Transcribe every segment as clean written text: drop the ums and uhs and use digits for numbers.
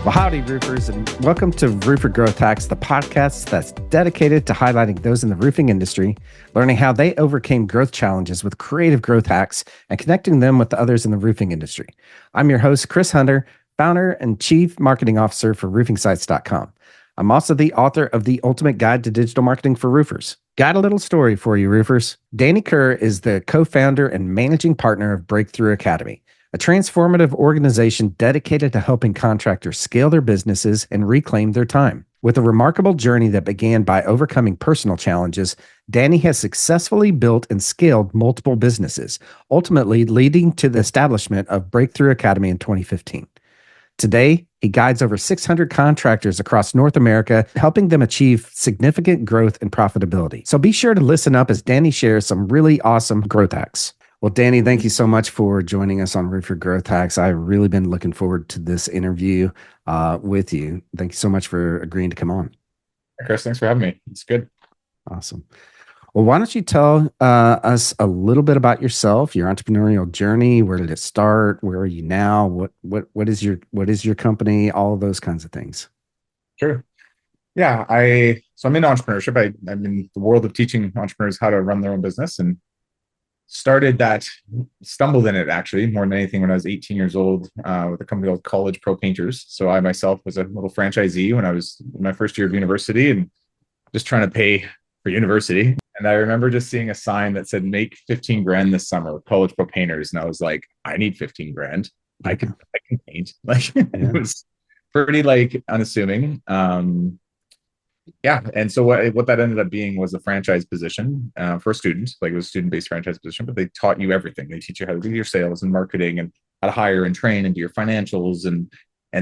Well, howdy, roofers, and welcome to Roofer Growth Hacks, the podcast that's dedicated to highlighting those in the roofing industry, learning how they overcame growth challenges with creative growth hacks, and connecting them with others in the roofing industry. I'm your host, Chris Hunter, founder and chief marketing officer for roofingsites.com. I'm also the author of The Ultimate Guide to Digital Marketing for Roofers. Got a little story for you, roofers. Danny Kerr is the co-founder and managing partner of Breakthrough Academy, a transformative organization dedicated to helping contractors scale their businesses and reclaim their time. With a remarkable journey that began by overcoming personal challenges, Danny has successfully built and scaled multiple businesses, ultimately leading to the establishment of Breakthrough Academy in 2015. Today, he guides over 600 contractors across North America, helping them achieve significant growth and profitability. So be sure to listen up as Danny shares some really awesome growth hacks. Well, Danny, thank you so much for joining us on Roofer Growth Hacks. I've really been looking forward to this interview with you. Thank you so much for agreeing to come on. Chris, thanks for having me. It's good. Awesome. Well, why don't you tell us a little bit about yourself, your entrepreneurial journey? Where did it start? Where are you now? What is your company? All of those kinds of things. Sure. Yeah, so I'm in entrepreneurship. I'm in the world of teaching entrepreneurs how to run their own business, and stumbled in it actually more than anything when I was 18 years old with a company called College Pro Painters. So I myself was a little franchisee when I was in my first year of university and just trying to pay for university. And I remember just seeing a sign that said, make 15 grand this summer, College Pro Painters. And I was like, I need 15 grand. I can paint. Like it was pretty unassuming. And so what that ended up being was a franchise position for a student. Like it was a student-based franchise position, but they taught you everything. They teach you how to do your sales and marketing and how to hire and train and do your financials. And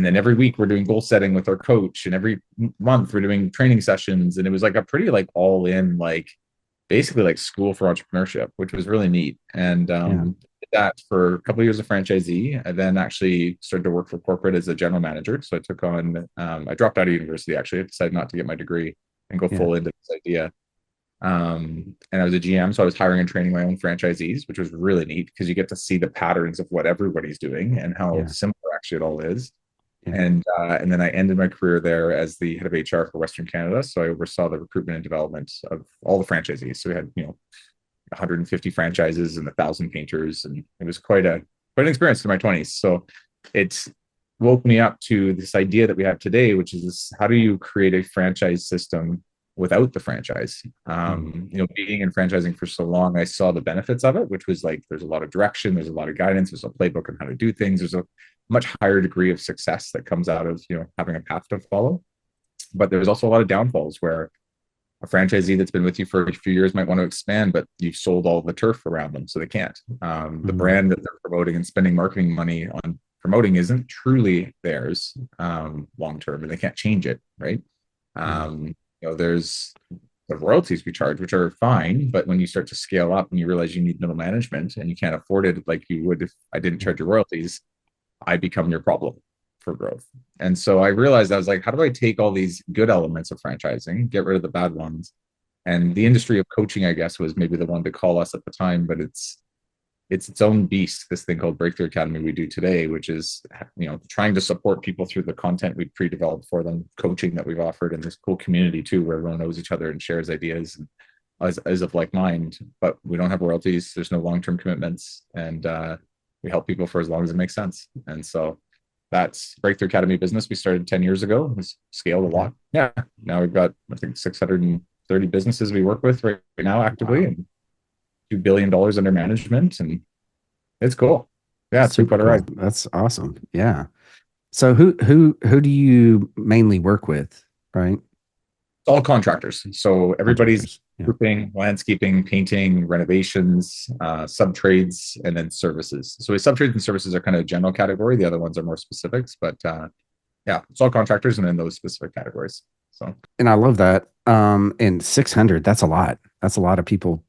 then every week we're doing goal setting with our coach, and every month we're doing training sessions. And it was like a pretty all in, basically school for entrepreneurship, which was really neat. And did that for a couple of years as a franchisee. I then actually started to work for corporate as a general manager. So I took on, I dropped out of university actually. I decided not to get my degree and go full into this idea. And I was a GM, so I was hiring and training my own franchisees, which was really neat because you get to see the patterns of what everybody's doing and how simple actually it all is. And then I ended my career there as the head of HR for Western Canada. So I oversaw the recruitment and development of all the franchisees. So we had 150 franchises and 1,000 painters, and it was quite an experience in my 20s. So it woke me up to this idea that we have today, which is this: how do you create a franchise system without the franchise? Being in franchising for so long, I saw the benefits of it, which was there's a lot of direction, there's a lot of guidance, there's a playbook on how to do things, there's a much higher degree of success that comes out of having a path to follow. But there's also a lot of downfalls where a franchisee that's been with you for a few years might want to expand, but you've sold all the turf around them, so they can't. The brand that they're promoting and spending marketing money on promoting isn't truly theirs long term, and they can't change it, right? There's the royalties we charge, which are fine, but when you start to scale up and you realize you need middle management and you can't afford it like you would if I didn't charge your royalties, I become your problem for growth. And so I realized, I was like, how do I take all these good elements of franchising, get rid of the bad ones? And the industry of coaching, I guess, was maybe the one to call us at the time, but it's its own beast, this thing called Breakthrough Academy we do today, which is trying to support people through the content we've pre-developed for them, coaching that we've offered, and this cool community too, where everyone knows each other and shares ideas and is of like mind. But we don't have royalties, there's no long-term commitments, and we help people for as long as it makes sense. And so that's Breakthrough Academy business. We started 10 years ago. It's scaled a lot. Yeah. Now we've got, I think, 630 businesses we work with right now actively, and $2 billion under management. And it's cool. Yeah. It's super cool. That's awesome. Yeah. So who do you mainly work with? Right. All contractors. So everybody's roofing, landscaping, painting, renovations, sub-trades, and then services. So sub-trades and services are kind of a general category. The other ones are more specifics, but it's all contractors and then those specific categories. So, and I love that. And 600, that's a lot. That's a lot of people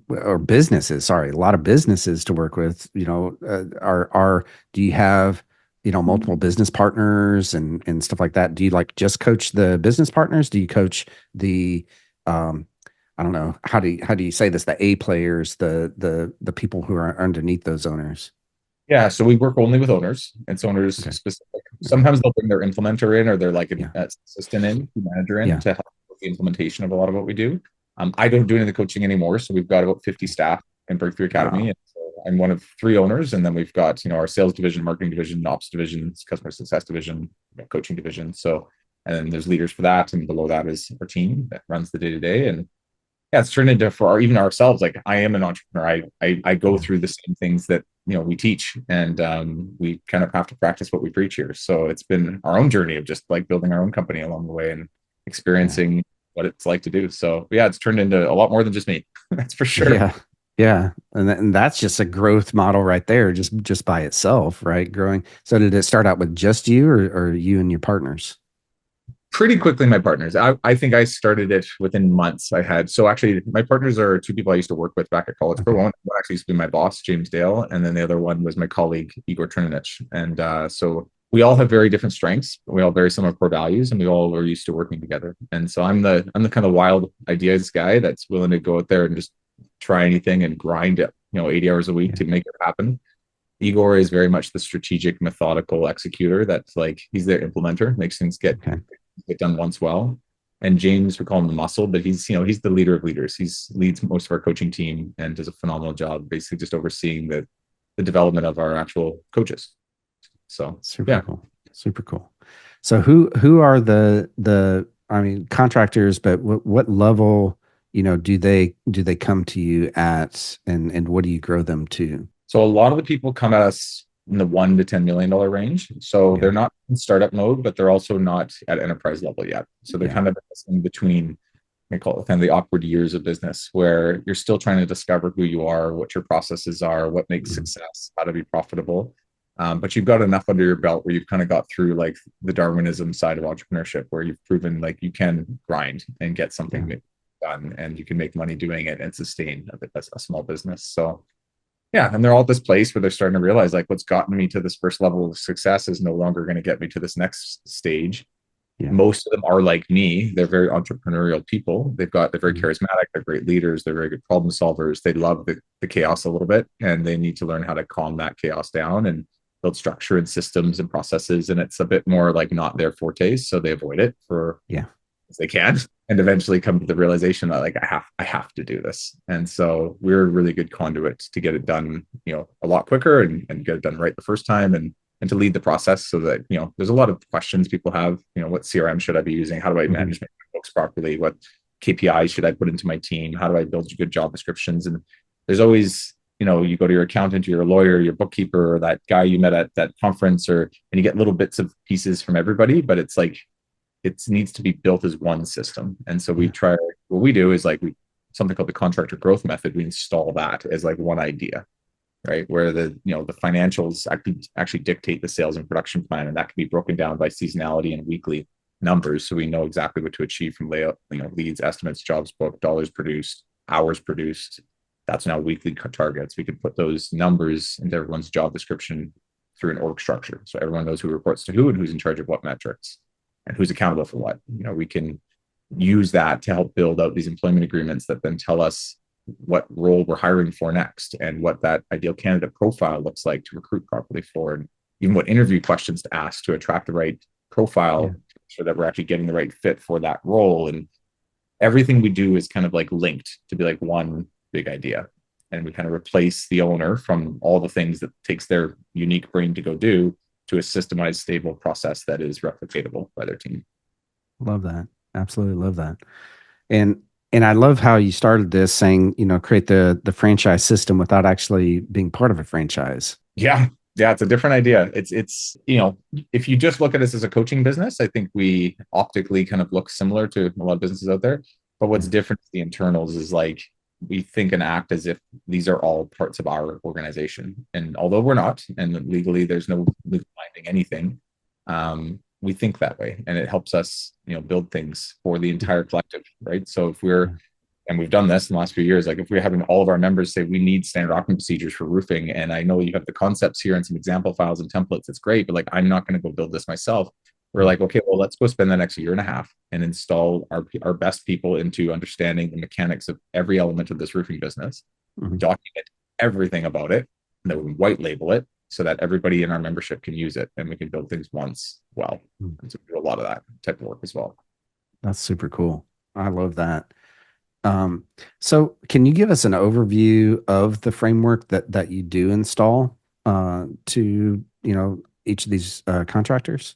or businesses, a lot of businesses to work with. Do you have multiple business partners and stuff like that? Do you just coach the business partners? Do you coach the, I don't know, how do you say this? The A players, the people who are underneath those owners? Yeah. So we work only with owners. It's owners specific. sometimes they'll bring their implementer in, or they're like an Yeah. assistant in, manager in Yeah. to help with the implementation of a lot of what we do. I don't do any of the coaching anymore, so we've got about 50 staff in Breakthrough Academy. Wow. And so I'm one of three owners, and then we've got our sales division, marketing division, ops division, customer success division, coaching division. So, and then there's leaders for that, and below that is our team that runs the day to day. And yeah, it's turned into, for even ourselves, like I am an entrepreneur. I go Yeah. through the same things that we teach, and we kind of have to practice what we preach here. So it's been our own journey of just like building our own company along the way and Yeah. experiencing what it's like to do. So yeah, it's turned into a lot more than just me. That's for sure. Yeah. Yeah. And that's just a growth model right there, just by itself, right? Growing. So did it start out with just you or you and your partners? Pretty quickly, my partners. I think I started it within months. I had, so actually my partners are two people I used to work with back at college. For Okay. one actually used to be my boss, James Dale, and then the other one was my colleague, Igor Trinanich. And so we all have very different strengths. We all have very similar core values, and we all are used to working together. And so I'm the kind of wild ideas guy that's willing to go out there and just try anything and grind it 80 hours a week Yeah. to make it happen. Igor is very much the strategic, methodical executor. That's like, he's the implementer, makes things Okay. get done once well. And James, we call him the muscle, but he's the leader of leaders. He's leads most of our coaching team and does a phenomenal job, basically just overseeing the development of our actual coaches. So Super yeah. cool. Super cool. So who are the I mean contractors, but what level, do they come to you at, and what do you grow them to? So a lot of the people come at us in the $1 to $10 million range. So Yeah. they're not in startup mode, but they're also not at enterprise level yet. So they're Yeah. kind of in between. I call it kind of the awkward years of business, where you're still trying to discover who you are, what your processes are, what makes Mhm. success, how to be profitable. But you've got enough under your belt where you've kind of got through like the Darwinism side of entrepreneurship, where you've proven like you can grind and get Yeah. something done, and you can make money doing it and sustain a small business. So yeah, and they're all at this place where they're starting to realize like what's gotten me to this first level of success is no longer going to get me to this next stage. Yeah. Most of them are like me. They're very entrepreneurial people. They're very Mhm. charismatic. They're great leaders. They're very good problem solvers. They love the chaos a little bit, and they need to learn how to calm that chaos down and build structure and systems and processes. And it's a bit more like not their forte, so they avoid it for Yeah. as they can, and eventually come to the realization that like I have to do this. And so we're a really good conduit to get it done, a lot quicker, and get it done right the first time, and to lead the process, so that there's a lot of questions people have. What CRM should I be using? How do I Mhm. manage my books properly? What KPIs should I put into my team? How do I build good job descriptions? And there's always, you go to your accountant, or your lawyer, your bookkeeper, or that guy you met at that conference, and you get little bits of pieces from everybody, but it's like it needs to be built as one system. And so Yeah. what we do is like something called the contractor growth method. We install that as like one idea, right? Where the financials actually dictate the sales and production plan. And that can be broken down by seasonality and weekly numbers. So we know exactly what to achieve from layout, leads, estimates, jobs booked, dollars produced, hours produced. That's now weekly targets. We can put those numbers into everyone's job description through an org structure. So everyone knows who reports to who and who's in charge of what metrics and who's accountable for what. We can use that to help build out these employment agreements that then tell us what role we're hiring for next, and what that ideal candidate profile looks like to recruit properly for, and even what interview questions to ask to attract the right Yeah. profile, so that we're actually getting the right fit for that role. And everything we do is kind of like linked to be like one big idea. And we kind of replace the owner from all the things that takes their unique brain to go do, to a systemized, stable process that is replicatable by their team. Love that. Absolutely love that. And and I love how you started this saying, create the franchise system without actually being part of a franchise. Yeah. Yeah, it's a different idea. It's if you just look at us as a coaching business, I think we optically kind of look similar to a lot of businesses out there. But what's Yeah. different is the internals is like we think and act as if these are all parts of our organization. And although we're not, and legally there's no legal binding anything, we think that way. And it helps us, build things for the Yeah. entire collective, right? So if Yeah. and we've done this in the last few years, like if we're having all of our members say we need standard operating procedures for roofing, and I know you have the concepts here and some example files and templates, it's great, but like I'm not going to go build this myself. We're Yeah. like, okay, well, let's go spend the next year and a half and install our best people into understanding the mechanics of every element of this roofing business, Mhm. document everything about it, and then we white label it, so that everybody in our membership can use it and we can build things once well. Hmm. And so we do a lot of that type of work as well. That's super cool. I love that. Um, so can you give us an overview of the framework that you do install to, each of these contractors?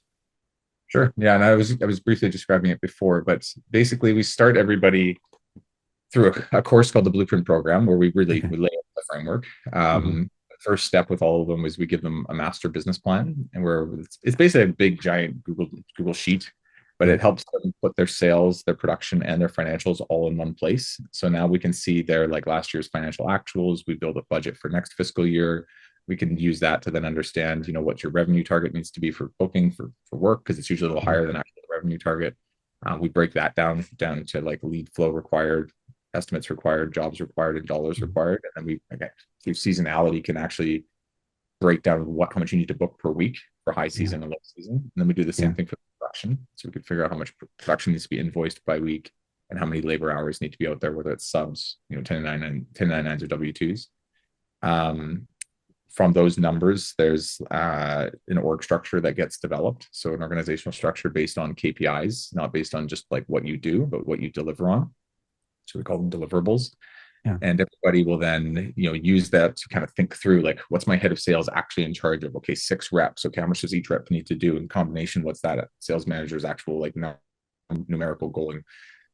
Sure. Yeah. And I was briefly describing it before, but basically we start everybody through a course called the Blueprint Program, where Okay. we lay out the framework. Hmm. The first step with all of them is we give them a master business plan, and where it's basically a big giant Google sheet, but Yeah. it helps them put their sales, their production, and their financials all in one place. So now we can see their like last year's financial actuals. We build a budget for next fiscal year. We can use that to then understand, what your revenue target needs to be for booking for work, because it's usually a little Mhm. higher than actual revenue target. We break that down to like lead flow required, estimates required, jobs required, and dollars Mhm. required. And then we, again, through seasonality, can actually break down how much you need to book per week for high Yeah. season and low season. And then we do the Yeah. same thing for production. So we could figure out how much production needs to be invoiced by week and how many labor hours need to be out there, whether it's subs, 1099s or W2s. Um, from those numbers, there's an org structure that gets developed. So an organizational structure based on KPIs, not based on just like what you do, but what you deliver on. So we call them deliverables. Yeah. And everybody will then use that to kind of think through, like, what's my head of sales actually in charge of? Okay, 6 reps. Okay, how much does each rep need to do in combination? What's that sales manager's actual like numerical goal?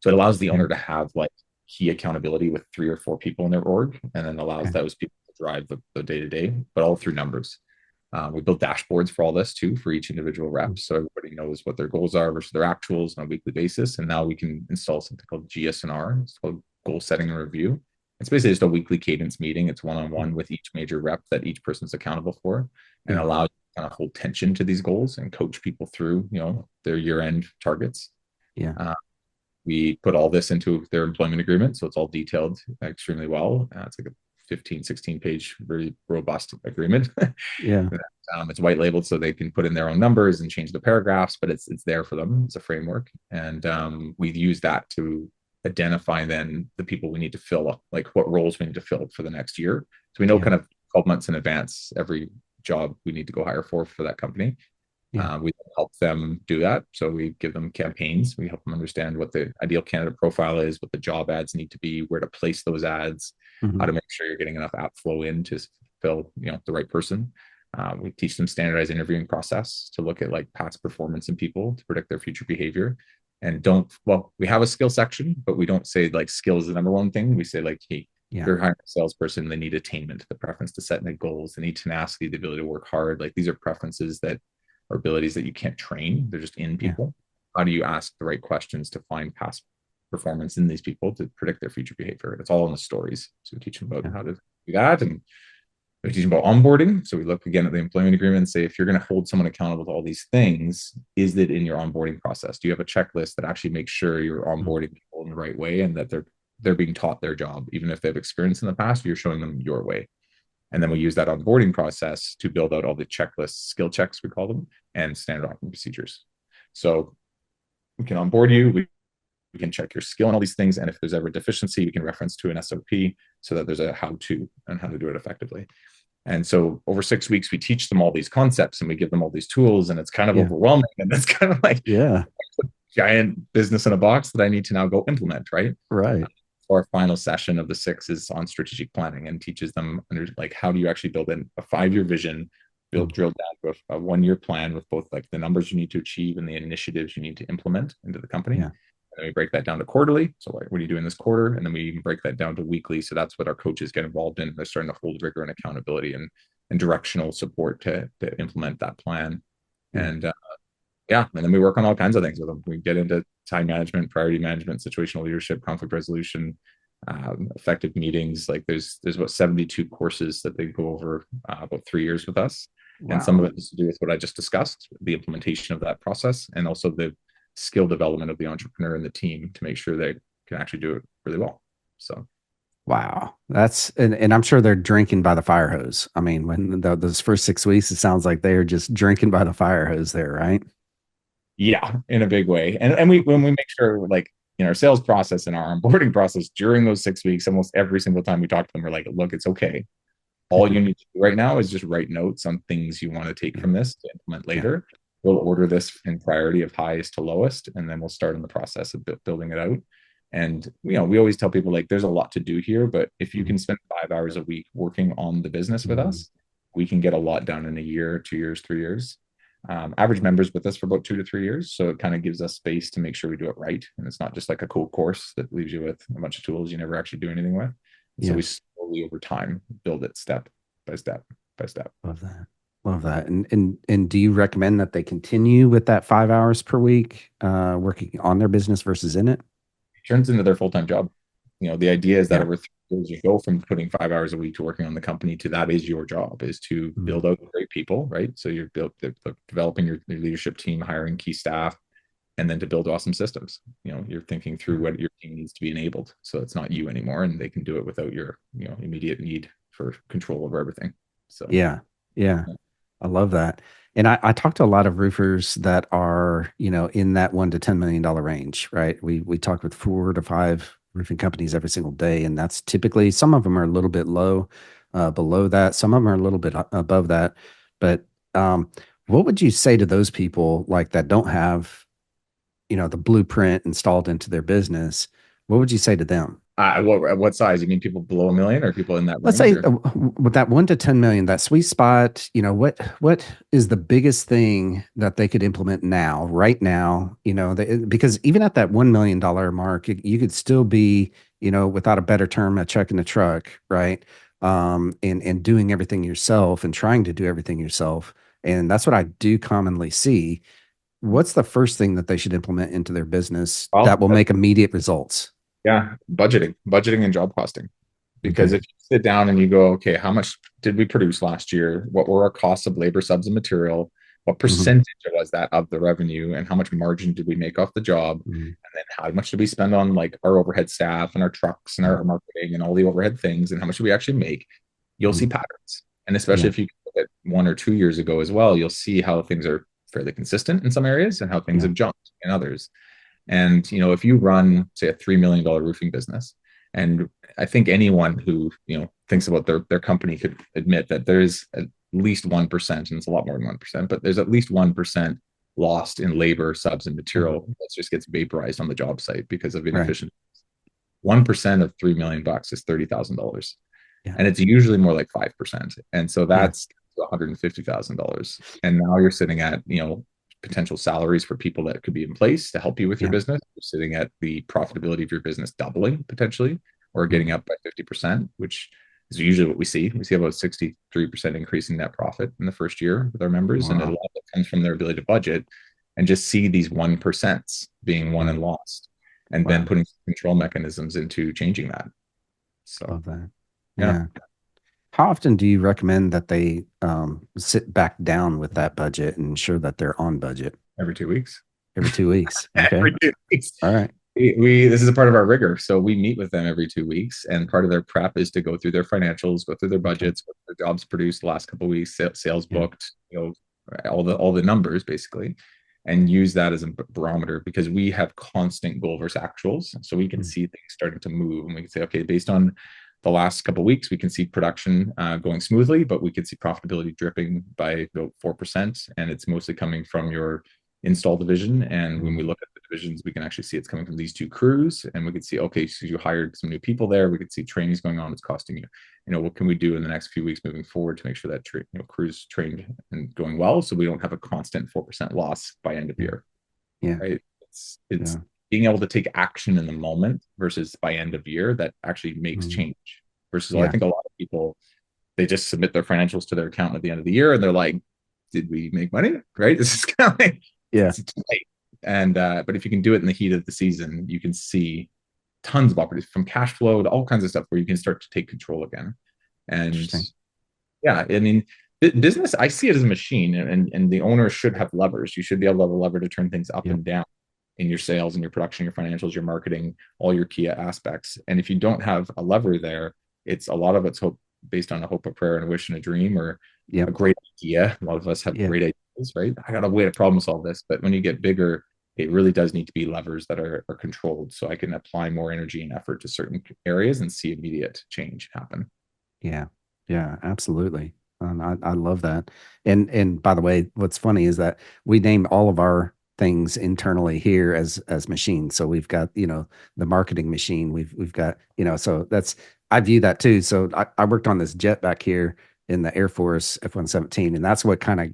So it allows the Yeah. owner to have like key accountability with 3 or 4 people in their org, and then allows Okay. those people to drive the day to day, but all through numbers. We build dashboards for all this too, for each individual rep, Mm. so everybody knows what their goals are versus their actuals on a weekly basis. And now we can install something called GSNR. It's called goal setting and review. It's basically just a weekly cadence meeting. It's one-on-one with each major rep that each person's accountable for, and Yeah. allows you to kind of hold tension to these goals and coach people through, their year-end targets. Yeah. Uh, we put all this into their employment agreement, so it's all detailed extremely well. It's like a 15, 16 page, very robust agreement. Yeah. It's white labeled, so they can put in their own numbers and change the paragraphs, but it's there for them. It's a framework, and we use that to identify then the people we need to fill, like what roles we need to fill for the next year. So we know Yeah. kind of 12 months in advance every job we need to go hire for that company. Yeah. We help them do that. So we give them campaigns. We help them understand what the ideal candidate profile is, what the job ads need to be, where to place those ads, how Hmm. to make sure you're getting enough app flow in to fill, the right person. We teach them standardized interviewing process to look at like past performance in people to predict their future behavior. And we have a skill section, but we don't say like skill is the number one thing. We say like, hey, if Yeah. you're hiring a salesperson, they need attainment, the preference to set new goals, they need tenacity, the ability to work hard. Like these are preferences that or abilities that you can't train. They're just in Yeah. people. How do you ask the right questions to find past performance in these people to predict their future behavior? It's all in the stories. So we teach them about Yeah. how to do that. And we teach them about onboarding. So we look again at the employment agreement and say, if you're going to hold someone accountable to all these things, is it in your onboarding process? Do you have a checklist that actually makes sure you're Mm. onboarding people in the right way and that they're being taught their job, even if they've experienced in the past, you're showing them your way. And then we use that onboarding process to build out all the checklists, skill checks, we call them, and standard operating procedures. So we can onboard you, we can check your skill and all these things. And if there's ever a deficiency, we can reference to an SOP so that there's a how to and how to do it effectively. And so over 6 weeks, we teach them all these concepts and we give them all these tools, and it's kind of Yeah. overwhelming. And it's kind of like Yeah. giant business in a box that I need to now go implement, right? Right. Our final session of the 6 is on strategic planning and teaches them under like how do you actually build in a 5-year vision, Mm. drill down to a 1-year plan with both like the numbers you need to achieve and the initiatives you need to implement into the company. Yeah. And then we break that down to quarterly. So what are you doing this quarter? And then we even break that down to weekly. So that's what our coaches get involved in. They're starting to hold rigor and accountability and directional support to implement that plan. Yeah. And yeah, and then we work on all kinds of things with them. We get into time management, priority management, situational leadership, conflict resolution, effective meetings. Like there's about 72 courses that they go over about 3 years with us, and some Wow. of it has to do with what I just discussed, the implementation of that process, and also the skill development of the entrepreneur and the team to make sure they can actually do it really well. So Wow. And I'm sure they're drinking by the fire hose. I mean, when those first 6 weeks, it sounds like they're just drinking by the fire hose there, right? yeah, in a big way. And we when we make sure like in our sales process and our onboarding process during those 6 weeks, almost every single time we talk to them, we're like, look, it's okay. All you need to do right now is just write notes on things you want to take Yeah. from this to implement Yeah. later. We'll order this in priority of highest to lowest, and then we'll start in the process of building it out. And we always tell people like there's a lot to do here, but if you Mhm. can spend 5 hours a week working on the business with Mhm. us, we can get a lot done in a year, 2 years, 3 years. Average members with us for about 2 to 3 years, so it kind of gives us space to make sure we do it right, and it's not just like a cool course that leaves you with a bunch of tools you never actually do anything with. And so Yeah. we slowly over time build it step by step by step. Love that. Love that. And do you recommend that they continue with that 5 hours per week, working on their business versus in it? It turns into their full-time job. The idea is that Yeah. over 3 years, you go from putting 5 hours a week to working on the company to that is your job, is to Mhm. build out great people, right? So you're developing your leadership team, hiring key staff, and then to build awesome systems. You're thinking through what your team needs to be enabled, so it's not you anymore, and they can do it without your immediate need for control over everything. So Yeah. Yeah. I love that. And I talk to a lot of roofers that are, in that $1 to $10 million range, right? We talk with 4 to 5 roofing companies every single day, and that's typically some of them are a little bit low, below that. Some of them are a little bit above that. But what would you say to those people like that don't have, the blueprint installed into their business? What would you say to them? what size? You mean people below a million or people in that Let's range? say Or with that 1 to 10 million, that sweet spot, what is the biggest thing that they could implement now, right now? Because even at that $1 million mark, you could still be, without a better term, a chuck in the truck, right? And doing everything yourself and trying to do everything yourself. And that's what I do commonly see. What's the first thing that they should implement into their business that well, will make immediate results? yeah, budgeting and job costing. Because Okay. if you sit down and you go, okay, how much did we produce last year? What were our costs of labor, subs, and material? What Hmm. percentage was that of the revenue? And how much margin did we make off the job? Hmm. And then how much did we spend on like our overhead staff and our trucks and our marketing and all the overhead things? And how much did we actually make? You'll see Hmm. patterns. And especially Yeah. if you look at 1 or 2 years ago as well, you'll see how things are fairly consistent in some areas and how things Yeah. have jumped in others. And if you run, say, a $3 million roofing business, and I think anyone who thinks about their company could admit that there's at least 1%, and it's a lot more than 1%, but there's at least 1% lost in labor, subs, and Mhm. material that just gets vaporized on the job site because of Right. inefficient. 1% of $3 million is $30,000, Yeah. and it's usually more like 5%. And so Yeah. that's $150,000. And now you're sitting at, potential salaries for people that could be in place to help you with your Yeah. business. You're sitting at the profitability of your business doubling potentially, or getting Mhm. up by 50%, which is usually what we see. We see about 63% increase in net profit in the first year with our members. And a lot Wow. of it comes from their ability to budget and just see these 1% being won Yeah. and lost, and then Wow. putting control mechanisms into changing that. So, Love that. yeah, Yeah. How often do you recommend that they sit back down with that budget and ensure that they're on budget? every 2 weeks. Every 2 weeks. Okay. Every 2 weeks. All right. We this is a part of our rigor. So we meet with them every 2 weeks, and part of their prep is to go through their financials, go through their Okay. budgets, what their jobs produced the last couple of weeks, sales Yeah. booked, all the numbers basically, and use that as a barometer because we have constant goal versus actuals, so we can Mm. see things starting to move, and we can say, okay, based on the last couple of weeks, we can see production going smoothly, but we can see profitability dripping by about 4%, and it's mostly coming from your install division. And when we Mm. look at the divisions, we can actually see it's coming from these two crews, and we can see, okay, so you hired some new people there. We could see trainings going on. It's costing you. What can we do in the next few weeks moving forward to make sure that crews trained and going well, so we don't have a constant 4% loss by end of Yeah. year, Yeah. right? It's Yeah. being able to take action in the moment versus by end of year that actually makes Mm. change. Versus, I Yeah. think a lot of people, they just submit their financials to their accountant at the end of the year and they're like, did we make money? Right? This is kind of like Yeah. it's too late. And but if you can do it in the heat of the season, you can see tons of opportunities from cash flow to all kinds of stuff where you can start to take control again. And Interesting. yeah, I mean, business, I see it as a machine, and the owner should have levers. You should be able to have a lever to turn things up Yep. and down in your sales and your production, your financials, your marketing, all your key aspects. And if you don't have a lever there, it's a lot of it's hope based on a hope, a prayer, and a wish and a dream, or a Yep. great idea. A lot of us have Yeah. great ideas, right? I got a way to problem solve this. But when you get bigger, it really does need to be levers that are controlled, so I can apply more energy and effort to certain areas and see immediate change happen. Yeah. Yeah, absolutely. I love that. And by the way, what's funny is that we name all of our things internally here as machines. So we've got, the marketing machine. We've got, so that's I view that too. So I worked on this jet back here in the Air Force F-117, and that's what kind of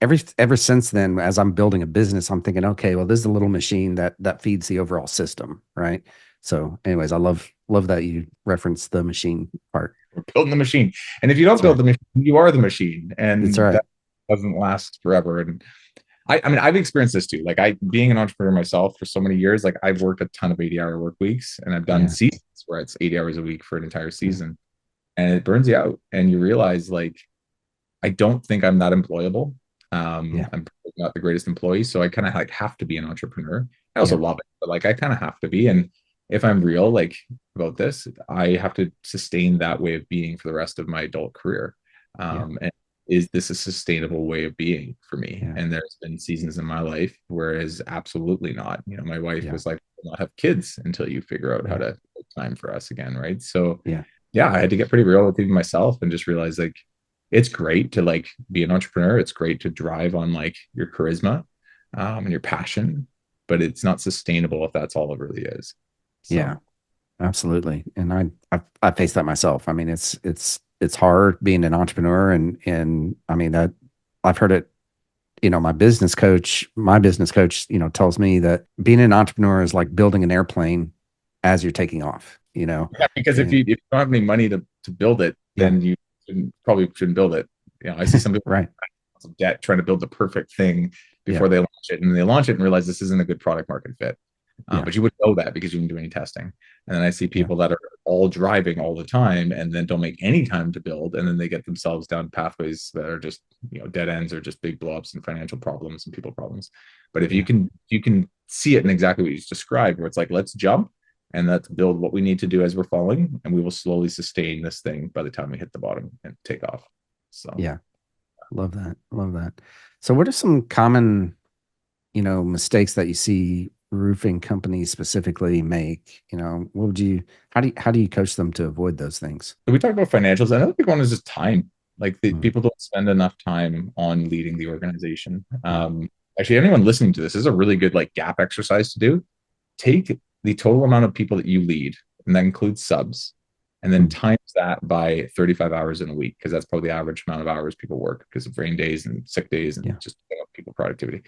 ever since then, as I'm building a business, I'm thinking, okay, well, this is a little machine that feeds the overall system, right? So, anyways, I love that you reference the machine part. We're building the machine. And if you don't That's build right. the machine, you are the machine. That's And right. that doesn't last forever. And I mean, I've experienced this too. Like I being an entrepreneur myself for so many years, like I've worked a ton of 80-hour work weeks and I've done Yeah. seasons where it's 80 hours a week for an entire Yeah. season. And it burns you out. And you realize like I don't think I'm that employable. Yeah. I'm probably not the greatest employee, so I kind of like have to be an entrepreneur. I also Yeah. love it, but like I kind of have to be. And if I'm real, like about this, I have to sustain that way of being for the rest of my adult career. Yeah. And is this a sustainable way of being for me? Yeah. And there's been seasons in my life where it's absolutely not. You know, my wife Yeah. was like, "We'll not have kids until you figure out how Yeah. to make time for us again," right? So Yeah. yeah, I had to get pretty real with even myself and just realize like it's great to like be an entrepreneur. It's great to drive on like your charisma and your passion, but it's not sustainable if that's all it really is. Yeah. So Absolutely. And I face that myself. I mean, it's hard being an entrepreneur, and I mean that I've heard it. My business coach, tells me that being an entrepreneur is like building an airplane as you're taking off. yeah, because if And you don't have any money to build it, yeah, then you probably shouldn't build it. You know, I see some people right. with debt trying to build the perfect thing Yeah. before they launch it, and they launch it and realize this isn't a good product market fit. Yeah. But you wouldn't know that because you didn't do any testing. And then I see Yeah. people that are all driving all the time and then don't make any time to build, and then they get themselves down pathways that are just dead ends or just big blowups and financial problems and people problems. But if Yeah. you can see it in exactly what you just described, where it's like let's jump and let's build what we need to do as we're falling, and we will slowly sustain this thing by the time we hit the bottom and take off. So Yeah. Love that. Love that. So what are some common, mistakes that you see roofing companies specifically make? What would you how do you coach them to avoid those things? we talked about financials. Another big one is just time. Like Mm, people don't spend enough time on leading the organization. yeah. Actually, anyone listening to this is a really good like gap exercise to do. Take the total amount of people that you lead, and that includes subs, and then Mm, times that by 35 hours in a week, because that's probably the average amount of hours people work because of rain days and sick days and yeah. just people productivity.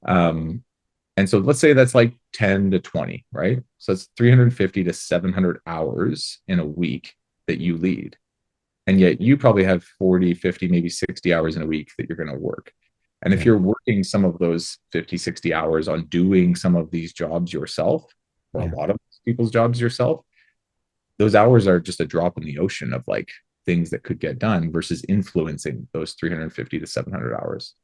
Um, and so let's say that's like 10 to 20, right? So it's 350 to 700 hours in a week that you lead. And yet you probably have 40, 50, maybe 60 hours in a week that you're going to work. And if Yeah. you're working some of those 50, 60 hours on doing some of these jobs yourself, or a Yeah. lot of people's jobs yourself, those hours are just a drop in the ocean of like things that could get done versus influencing those 350 to 700 hours.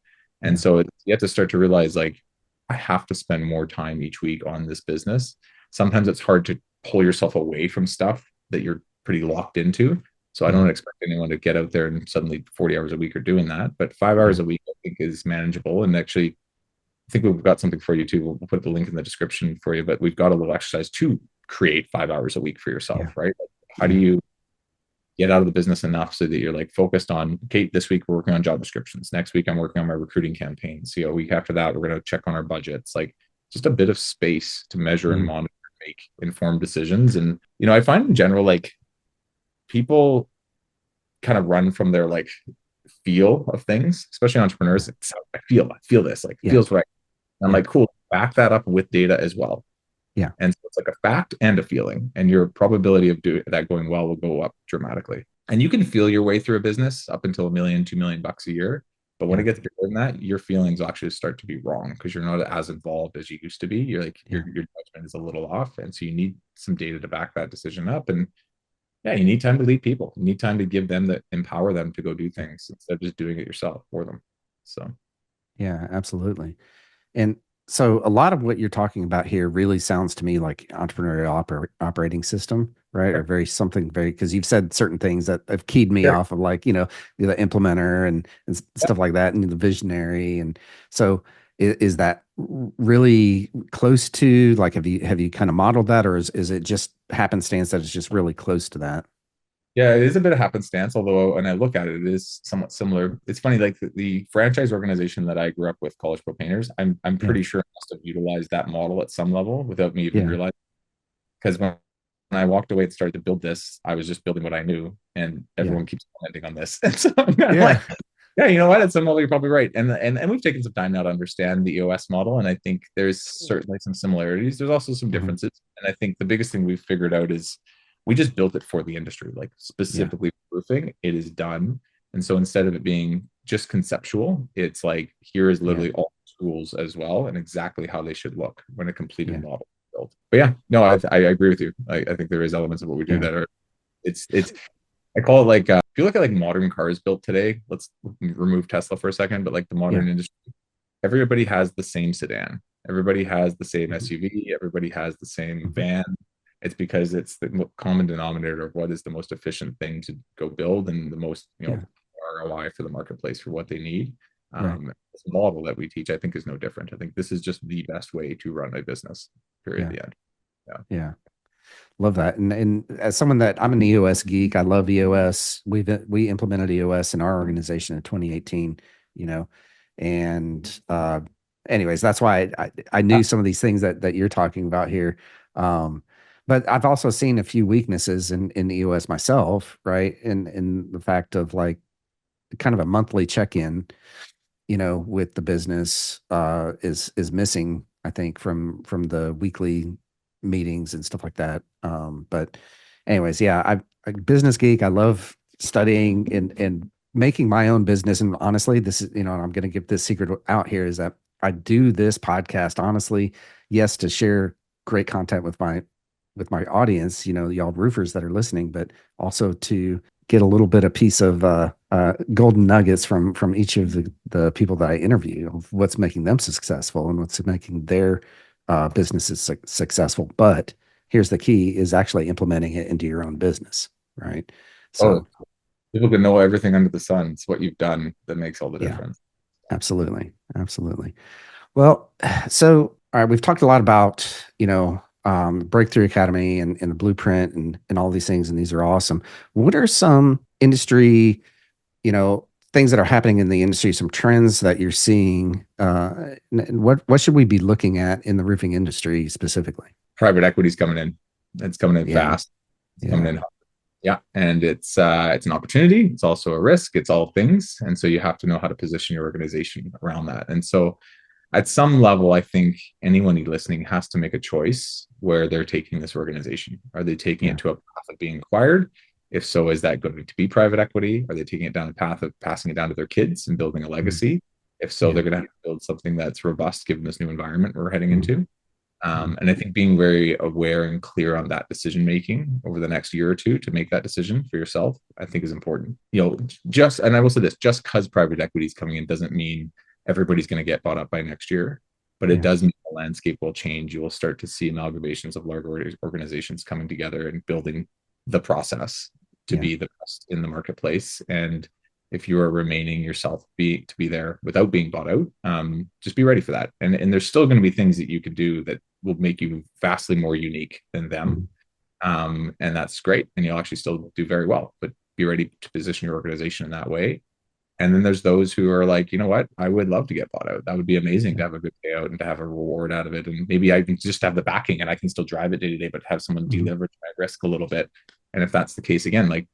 And Yeah. so you have to start to realize like, I have to spend more time each week on this business. Sometimes it's hard to pull yourself away from stuff that you're pretty locked into. So I Yeah. don't expect anyone to get out there and suddenly 40 hours a week are doing that. But 5 hours Yeah. a week, I think, is manageable. And actually, I think we've got something for you too. We'll put the link in the description for you, but we've got a little exercise to create 5 hours a week for yourself, Yeah. right? Like, how do Yeah. you get out of the business enough so that you're like focused on, okay, this week we're working on job descriptions. Next week I'm working on my recruiting campaigns. A week after that, we're going to check on our budgets. Like just a bit of space to measure and Mm, monitor, make informed decisions. And, I find in general, like people kind of run from their like feel of things, especially entrepreneurs. It's, I feel this, like yeah. feels right. And I'm Yeah. like, cool, back that up with data as well. Yeah. And so it's like a fact and a feeling, and your probability of doing that going well will go up dramatically. And you can feel your way through a business up until a million, 2 million bucks a year. But when it Yeah. gets bigger than that, your feelings actually start to be wrong because you're not as involved as you used to be. You're like Yeah. your judgment is a little off. And so you need some data to back that decision up. And yeah, you need time to lead people. You need time to give them that empower them to go do Yeah. things instead of just doing it yourself for them. So Yeah. Absolutely. And so a lot of what you're talking about here really sounds to me like entrepreneurial operating system, right? Or very something very, because you've said certain things that have keyed me yeah, off of like, the implementer and stuff like that, and the visionary. And so is that really close to like, have you kind of modeled that, or is it just happenstance that it's just really close to that? Yeah, it is a bit of happenstance, although when I look at it, it is somewhat similar. It's funny, like the franchise organization that I grew up with, College Pro Painters, I'm Yeah. pretty sure I must have utilized that model at some level without me even Yeah. realizing. Because when I walked away and started to build this, I was just building what I knew, and Yeah. everyone keeps commenting on this. And so I'm kind of Yeah. like, yeah, you know what? At some level, you're probably right. And we've taken some time now to understand the EOS model, and I think there's certainly some similarities. There's also some Mhm. differences, and I think the biggest thing we've figured out is we just built it for the industry, like Yeah. specifically roofing. It is done, and so instead of it being just conceptual, it's like here is Yeah. literally all tools as well, and exactly how they should look when a completed Yeah. model is built. But yeah, no, I agree with you. I think there is elements of what we do Yeah. that are it's I call it like if you look at like modern cars built today, let's remove Tesla for a second, but like the Yeah. modern industry, everybody has the same sedan, everybody has the same Mhm. SUV, everybody has the same Mhm. van. It's because it's the common denominator of what is the most efficient thing to go build and the most, Yeah. ROI for the marketplace for what they need. Right. This model that we teach, I think, is no different. I think this is just the best way to run a business. Period. Yeah. The end. Yeah. Yeah. Love that. And as someone that I'm an EOS geek, I love EOS. We implemented EOS in our organization in 2018, you know, and anyways, that's why I knew some of these things that you're talking about here. Um, but I've also seen a few weaknesses in EOS myself, right? In the fact of like kind of a monthly check-in, with the business is missing, I think, from the weekly meetings and stuff like that. But anyways, yeah, I business geek. I love studying and making my own business. And honestly, this is, I'm going to give this secret out here is that I do this podcast, honestly, yes, to share great content with my audience, y'all roofers that are listening, but also to get a little bit of piece of golden nuggets from each of the people that I interview of what's making them successful and what's making their businesses successful. But here's the key is actually implementing it into your own business, right? Oh, So people can know everything under the sun. It's what you've done that makes all the yeah, difference. absolutely. Absolutely. Well, so all right, we've talked a lot about, Breakthrough Academy and the blueprint and all these things, and these are awesome. What are some industry, things that are happening in the industry, some trends that you're seeing? And what should we be looking at in the roofing industry specifically? Private equity's coming in. It's coming in Yeah, fast. It's coming yeah, in. Yeah, and it's an opportunity. It's also a risk. It's all things, and so you have to know how to position your organization around that. And so, at some level, I think anyone listening has to make a choice where they're taking this organization. Are they taking yeah, it to a path of being acquired? If so, is that going to be private equity? Are they taking it down the path of passing it down to their kids and building a mm, legacy? If so, yeah, they're going to have to build something that's robust given this new environment we're heading mm, into. mm, And I think being very aware and clear on that decision making over the next year or two to make that decision for yourself, I think is important. And I will say this: just because private equity is coming in doesn't mean everybody's going to get bought up by next year, but it yeah, does mean the landscape will change. You will start to see amalgamations of large organizations coming together and building the process to yeah, be the best in the marketplace. And if you are remaining yourself to be there without being bought out, just be ready for that. And there's still going to be things that you can do that will make you vastly more unique than them. mm, And that's great. And you'll actually still do very well, but be ready to position your organization in that way. And then there's those who are like, you know what? I would love to get bought out. That would be amazing yeah, to have a good payout and to have a reward out of it. And maybe I can just have the backing and I can still drive it day to day, but have someone mm, deleverage my risk a little bit. And if that's the case, again, like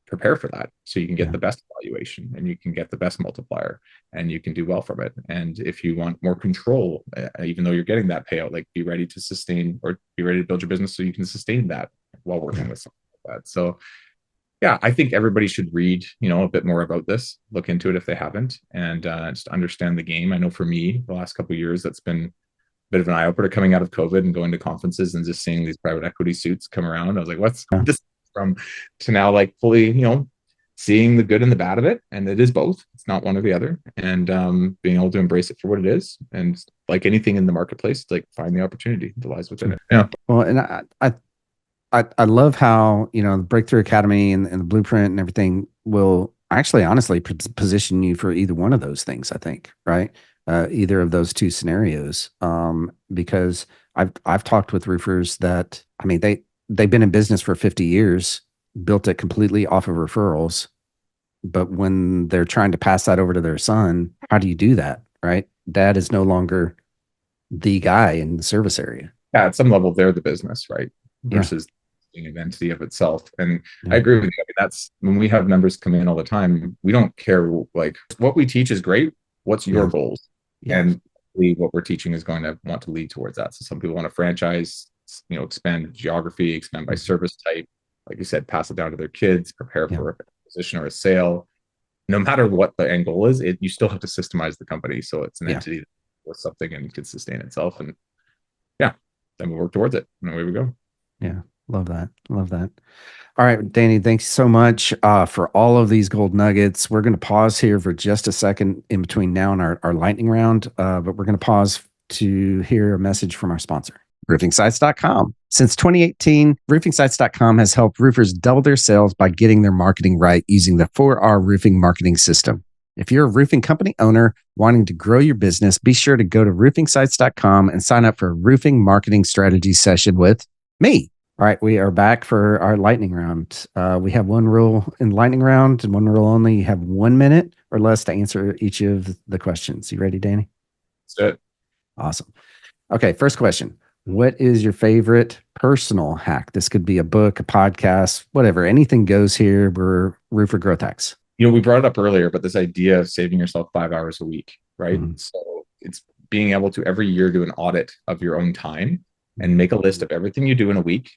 prepare for that so you can get yeah, the best valuation and you can get the best multiplier and you can do well from it. And if you want more control, even though you're getting that payout, like be ready to sustain or be ready to build your business so you can sustain that while working yeah, with something like that. So yeah, I think everybody should read, a bit more about this, look into it if they haven't, and just understand the game. I know for me, the last couple of years, that's been a bit of an eye opener coming out of COVID and going to conferences and just seeing these private equity suits come around. I was like, what's yeah, this from to now like fully, seeing the good and the bad of it. And it is both. It's not one or the other. And being able to embrace it for what it is. And like anything in the marketplace, like find the opportunity that lies within sure. it. Yeah. Well, and I love how, the Breakthrough Academy and the blueprint and everything will actually honestly position you for either one of those things, I think, right? Either of those two scenarios. Because I've talked with roofers that, I mean, they've been in business for 50 years, built it completely off of referrals. But when they're trying to pass that over to their son, how do you do that? Right? Dad is no longer the guy in the service area. Yeah, at some level, they're the business, right? Yeah. Versus being an entity of itself. And I Yeah. agree with you. I mean, that's when we have members come in all the time. We don't care, like, what we teach is great. What's your Yeah. goals? Yeah. And what we're teaching is going to want to lead towards that. So some people want to franchise, expand geography, expand by Mhm. service type. Like you said, pass it down to their kids, prepare Yeah. for a acquisition or a sale. No matter what the end goal is, you still have to systemize the company so it's an Yeah. entity with something and can sustain itself. And yeah, then we work towards it. And away we go. Yeah. Love that. Love that. All right, Danny, thanks so much for all of these gold nuggets. We're going to pause here for just a second in between now and our lightning round, but we're going to pause to hear a message from our sponsor, roofingsites.com. Since 2018, roofingsites.com has helped roofers double their sales by getting their marketing right using the 4R roofing marketing system. If you're a roofing company owner wanting to grow your business, be sure to go to roofingsites.com and sign up for a roofing marketing strategy session with me. All right, we are back for our lightning round. We have one rule in lightning round and one rule only. You have 1 minute or less to answer each of the questions. You ready, Danny? That's it. Awesome. Okay, first question. What is your favorite personal hack? This could be a book, a podcast, whatever. Anything goes here. We're Roofer Growth Hacks. We brought it up earlier, but this idea of saving yourself 5 hours a week, right? Mhm. So it's being able to every year do an audit of your own time and make a list of everything you do in a week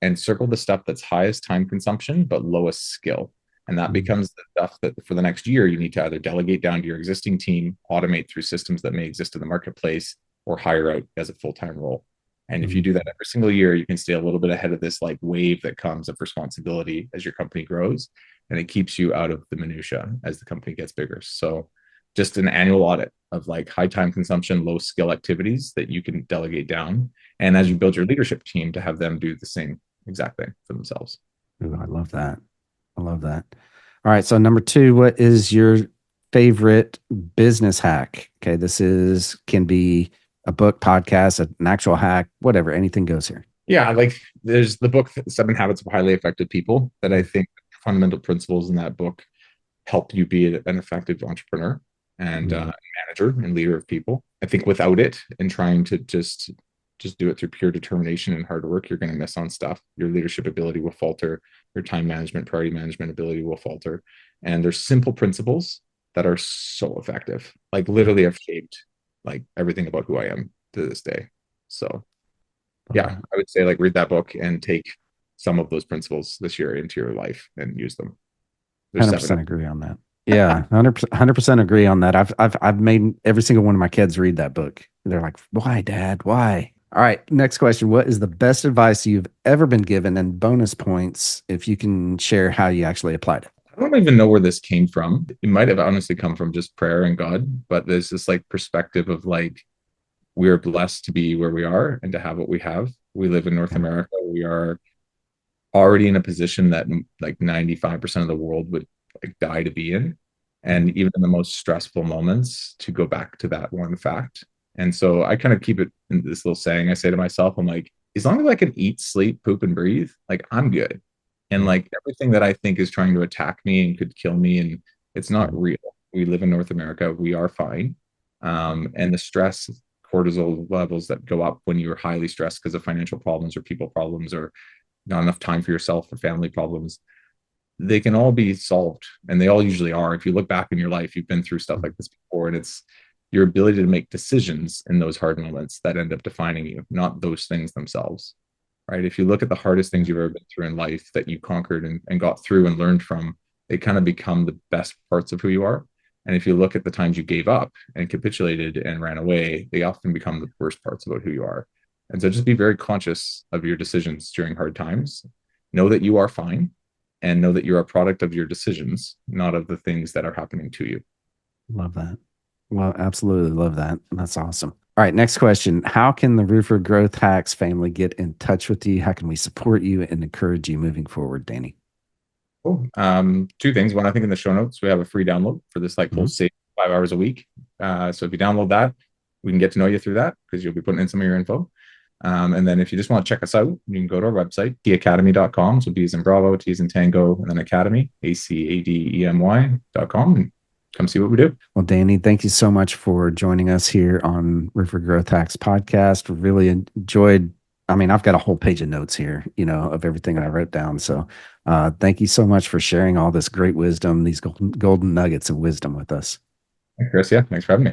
and circle the stuff that's highest time consumption but lowest skill. And that Mhm. becomes the stuff that for the next year you need to either delegate down to your existing team, automate through systems that may exist in the marketplace, or hire out as a full-time role. And if you Mhm. do that every single year, you can stay a little bit ahead of this like wave that comes of responsibility as your company grows, and it keeps you out of the minutia as the company gets bigger. So just an annual audit of like high time consumption, low skill activities that you can delegate down. And as you build your leadership team, to have them do the same exact thing for themselves. Ooh, I love that. I love that. All right. So number two, what is your favorite business hack? Okay. This is can be a book, podcast, an actual hack, whatever. Anything goes here. Yeah, like there's the book Seven Habits of Highly Effective People that I think fundamental principles in that book help you be an effective entrepreneur and Mhm. manager and leader of people. I think without it and trying to just do it through pure determination and hard work, you're going to miss on stuff. Your leadership ability will falter. Your time management, priority management ability will falter. And there's simple principles that are so effective. Like literally, have shaped like everything about who I am to this day. So Love yeah, that. I would say like read that book and take some of those principles this year into your life and use them. There's seven 100% of agree on that. Yeah, 100% agree on that. I've made every single one of my kids read that book. They're like, "Why, Dad? Why?" All right, next question. What is the best advice you've ever been given, and bonus points if you can share how you actually applied it? I don't even know where this came from. It might have honestly come from just prayer and God, but there's this like perspective of like we're blessed to be where we are and to have what we have. We live in North Yeah. America. We are already in a position that like 95% of the world would like die to be in. And even in the most stressful moments, to go back to that one fact. And so I kind of keep it in this little saying I say to myself, I'm like, as long as I can eat, sleep, poop, and breathe, like I'm good. And Yeah. like everything that I think is trying to attack me and could kill me, and it's not Mhm. real. We live in North America. We are fine. And the stress, cortisol levels that go up when you're highly stressed because of financial problems or people problems or not enough time for yourself or family problems, they can all be solved. And they all usually are. If you look back in your life, you've been through stuff like this before, and it's your ability to make decisions in those hard moments that end up defining you, not those things themselves. Right. If you look at the hardest things you've ever been through in life that you conquered and got through and learned from, they kind of become the best parts of who you are. And if you look at the times you gave up and capitulated and ran away, they often become the worst parts about who you are. And so just be very conscious of your decisions during hard times. Know that you are fine and know that you're a product of your decisions, not of the things that are happening to you. Love that. Well, absolutely love that. That's awesome. All right, next question. How can the Roofer Growth Hacks family get in touch with you? How can we support you and encourage you moving forward, Danny? Cool. Two things. One, I think in the show notes, we have a free download for this like whole Mhm. save 5 hours a week. So if you download that, we can get to know you through that because you'll be putting in some of your info. And then if you just want to check us out, you can go to our website, theacademy.com. So B is in Bravo, T is in Tango, and then Academy, ACADEMY.com, and come see what we do. Well, Danny, thank you so much for joining us here on Roofer Growth Hacks podcast. Really enjoyed. I mean, I've got a whole page of notes here, of everything that I wrote down. So thank you so much for sharing all this great wisdom, these golden nuggets of wisdom with us. Hey, Chris, yeah, thanks for having me.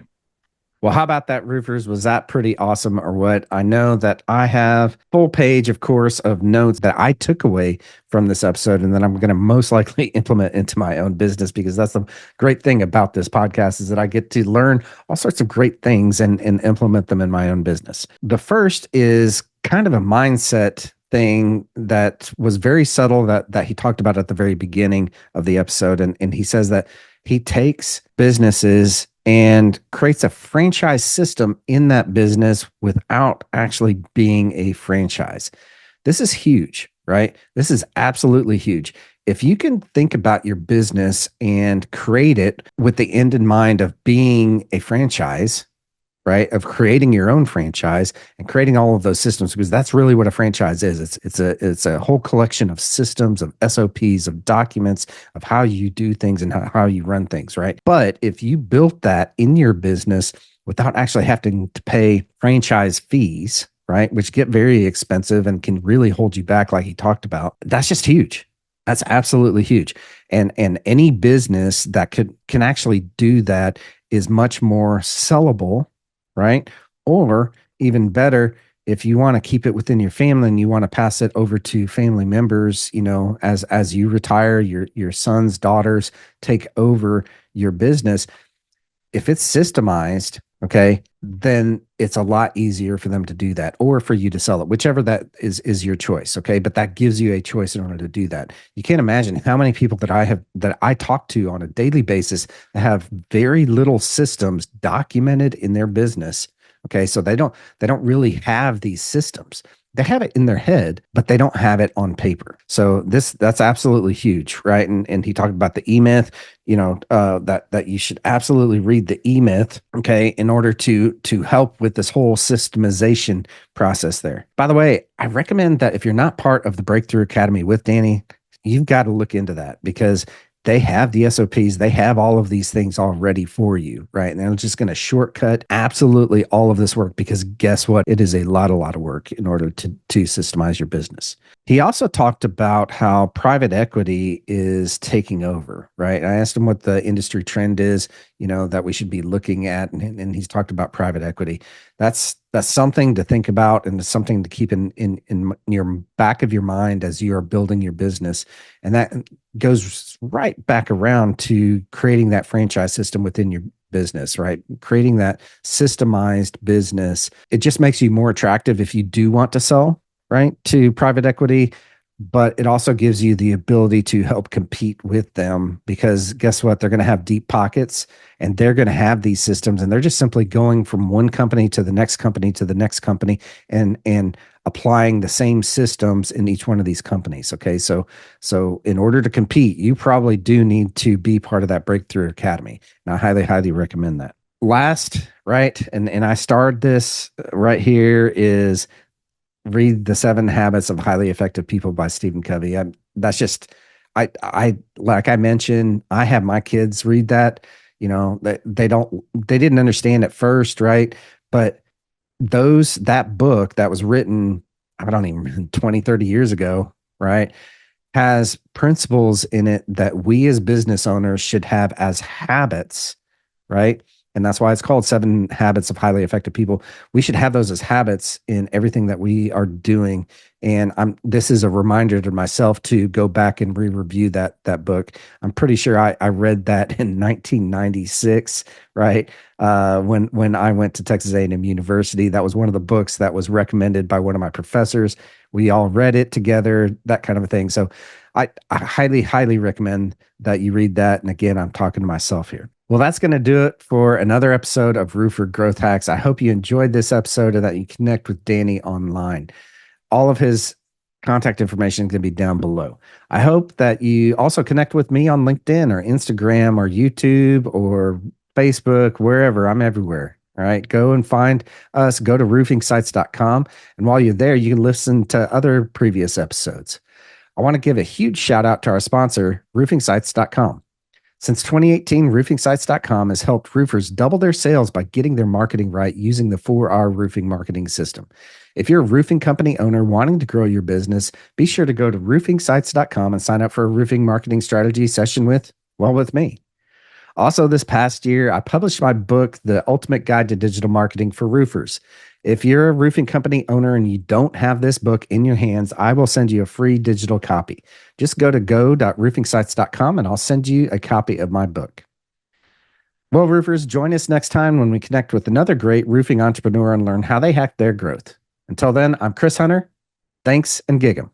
Well, how about that, roofers? Was that pretty awesome or what? I know that I have full page, of course, of notes that I took away from this episode and that I'm going to most likely implement into my own business, because that's the great thing about this podcast is that I get to learn all sorts of great things and implement them in my own business. The first is kind of a mindset thing that was very subtle that he talked about at the very beginning of the episode. And he says that he takes businesses and creates a franchise system in that business without actually being a franchise. This is huge, right? This is absolutely huge. If you can think about your business and create it with the end in mind of being a franchise, right? Of creating your own franchise and creating all of those systems, because that's really what a franchise is. It's a whole collection of systems, of SOPs, of documents, of how you do things and how you run things, right? But if you built that in your business without actually having to pay franchise fees, right, which get very expensive and can really hold you back, like he talked about, that's just huge. That's absolutely huge. And any business that can actually do that is much more sellable, right? Or even better, if you want to keep it within your family and you want to pass it over to family members, as you retire, your sons, daughters take over your business. If it's systemized, okay, then it's a lot easier for them to do that, or for you to sell it, whichever that is your choice. Okay. But that gives you a choice in order to do that. You can't imagine how many people that I talk to on a daily basis that have very little systems documented in their business. Okay. So they don't really have these systems. They have it in their head, but they don't have it on paper. So that's absolutely huge, right? And he talked about the E-Myth, that you should absolutely read the E-Myth, okay, in order to help with this whole systemization process there. By the way, I recommend that if you're not part of the Breakthrough Academy with Danny, you've got to look into that, because they have the SOPs. They have all of these things already for you, right? And they're just going to shortcut absolutely all of this work, because guess what? It is a lot of work in order to systemize your business. He also talked about how private equity is taking over, right? I asked him what the industry trend is, that we should be looking at. And he's talked about private equity. That's something to think about, and it's something to keep in your back of your mind as you are building your business. And that goes right back around to creating that franchise system within your business, right? Creating that systemized business. It just makes you more attractive if you do want to sell, right, to private equity. But it also gives you the ability to help compete with them, because guess what? They're going to have deep pockets, and they're going to have these systems, and they're just simply going from one company to the next company to the next company and applying the same systems in each one of these companies. Okay. So in order to compete, you probably do need to be part of that Breakthrough Academy. And I highly, highly recommend that. Last, right? And I started this right here is read The 7 Habits of Highly Effective People by Stephen Covey. That's just, I like I mentioned, I have my kids read that. They didn't understand at first, right? But that book that was written, I don't even 20, 30 years ago, right, has principles in it that we as business owners should have as habits, right? And that's why it's called 7 Habits of Highly Effective People. We should have those as habits in everything that we are doing. And this is a reminder to myself to go back and re-review that book. I'm pretty sure I read that in 1996, right? When I went to Texas A&M University. That was one of the books that was recommended by one of my professors. We all read it together, that kind of a thing. So I highly, highly recommend that you read that. And again, I'm talking to myself here. Well, that's going to do it for another episode of Roofer Growth Hacks. I hope you enjoyed this episode and that you connect with Danny online. All of his contact information is going to be down below. I hope that you also connect with me on LinkedIn or Instagram or YouTube or Facebook, wherever. I'm everywhere. All right, go and find us. Go to roofingsites.com. And while you're there, you can listen to other previous episodes. I want to give a huge shout out to our sponsor, roofingsites.com. Since 2018, roofingsites.com has helped roofers double their sales by getting their marketing right using the 4R roofing marketing system. If you're a roofing company owner wanting to grow your business, be sure to go to roofingsites.com and sign up for a roofing marketing strategy session with me. Also, this past year, I published my book, The Ultimate Guide to Digital Marketing for Roofers. If you're a roofing company owner and you don't have this book in your hands, I will send you a free digital copy. Just go to go.roofingsites.com and I'll send you a copy of my book. Well, roofers, join us next time when we connect with another great roofing entrepreneur and learn how they hack their growth. Until then, I'm Chris Hunter. Thanks and gig 'em.